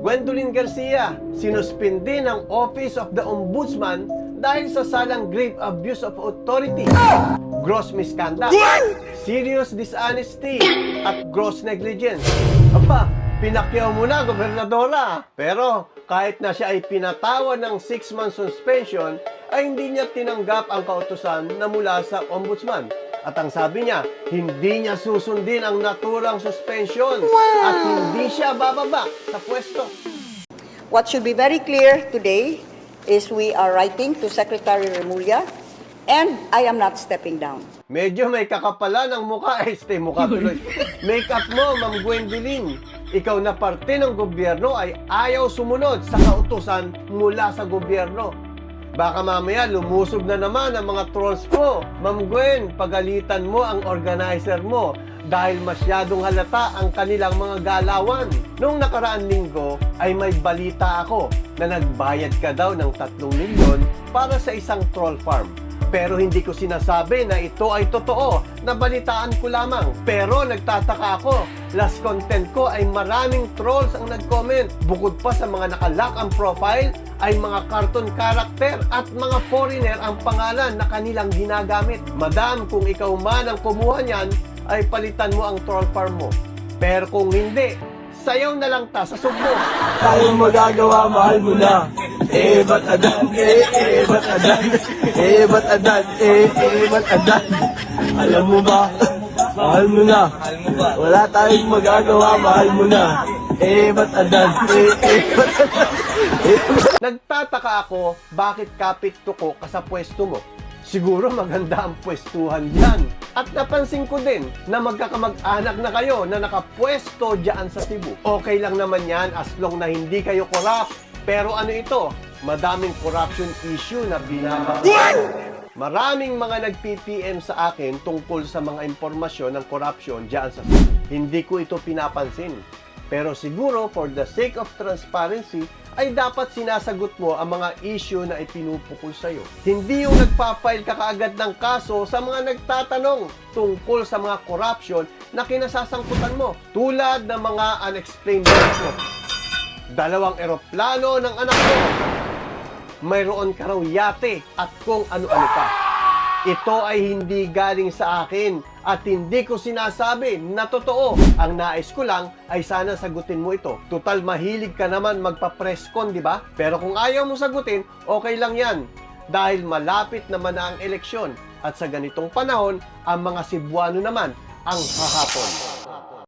Gwendolyn Garcia, sinuspindi ng Office of the Ombudsman dahil sa salang grave abuse of authority, gross misconduct, serious dishonesty, at gross negligence. Aba, pinakyaw mo na, gobernadora. Pero kahit na siya ay pinatawan ng 6-month suspension, ay hindi niya tinanggap ang kautusan na mula sa ombudsman. At ang sabi niya, hindi niya susundin ang naturang suspension at hindi siya bababa sa pwesto. What should be very clear today is we are writing to Secretary Remulla and I am not stepping down. Medyo may kakapala ng mukha. Mukha tuloy. Make-up mo, Ma'am Gwendolyn. Ikaw na parte ng gobyerno ay ayaw sumunod sa kautusan mula sa gobyerno. Baka mamaya lumusog na naman ang mga trolls mo. Ma'am Gwen, pagalitan mo ang organizer mo dahil masyadong halata ang kanilang mga galawan. Noong nakaraan linggo ay may balita ako na nagbayad ka daw ng 3 milyon para sa isang troll farm. Pero hindi ko sinasabi na ito ay totoo, nabalitaan ko lamang. Pero nagtataka ako, last content ko ay maraming trolls ang nag-comment. Bukod pa sa mga nakalock ang profile, ay mga cartoon character at mga foreigner ang pangalan na kanilang ginagamit. Madam, kung ikaw man ang kumuha niyan, ay palitan mo ang troll farm mo. Pero kung hindi, sayaw na lang ta sa sugbo. Tayong magagawa, mahal mo na. Ba't adan? Ba't adan? Ba't adan? Ba't adan? Alam mo ba? Mahal mo na. Wala tayong magagawa, mahal mo na. Ba't adan? Ba't adan? Nagtataka ako, bakit kapit tuko ka sa pwesto mo? Siguro maganda ang pwestuhan diyan. At napansin ko din na magkakamag-anak na kayo na nakapwesto diyan sa Cebu. Okay lang naman yan as long na hindi kayo corrupt. Pero ano ito? Madaming corruption issue na binabanggit. Maraming mga nag-PPM sa akin tungkol sa mga impormasyon ng corruption diyan sa Cebu. Hindi ko ito pinapansin. Pero siguro for the sake of transparency, ay dapat sinasagot mo ang mga issue na ipinupukol sa'yo. Hindi yung nagpa-file ka kaagad ng kaso sa mga nagtatanong tungkol sa mga corruption na kinasasangkutan mo. Tulad ng mga unexplained deaths mo. 2 eroplano ng anak mo. Mayroon ka raw yate at kung ano-ano pa. Ito ay hindi galing sa akin at hindi ko sinasabi na totoo. Ang nais ko lang ay sana sagutin mo ito. Total mahilig ka naman magpa-presscon, di ba? Pero kung ayaw mo sagutin, okay lang yan. Dahil malapit naman na ang eleksyon at sa ganitong panahon, ang mga Cebuano naman ang hahapon.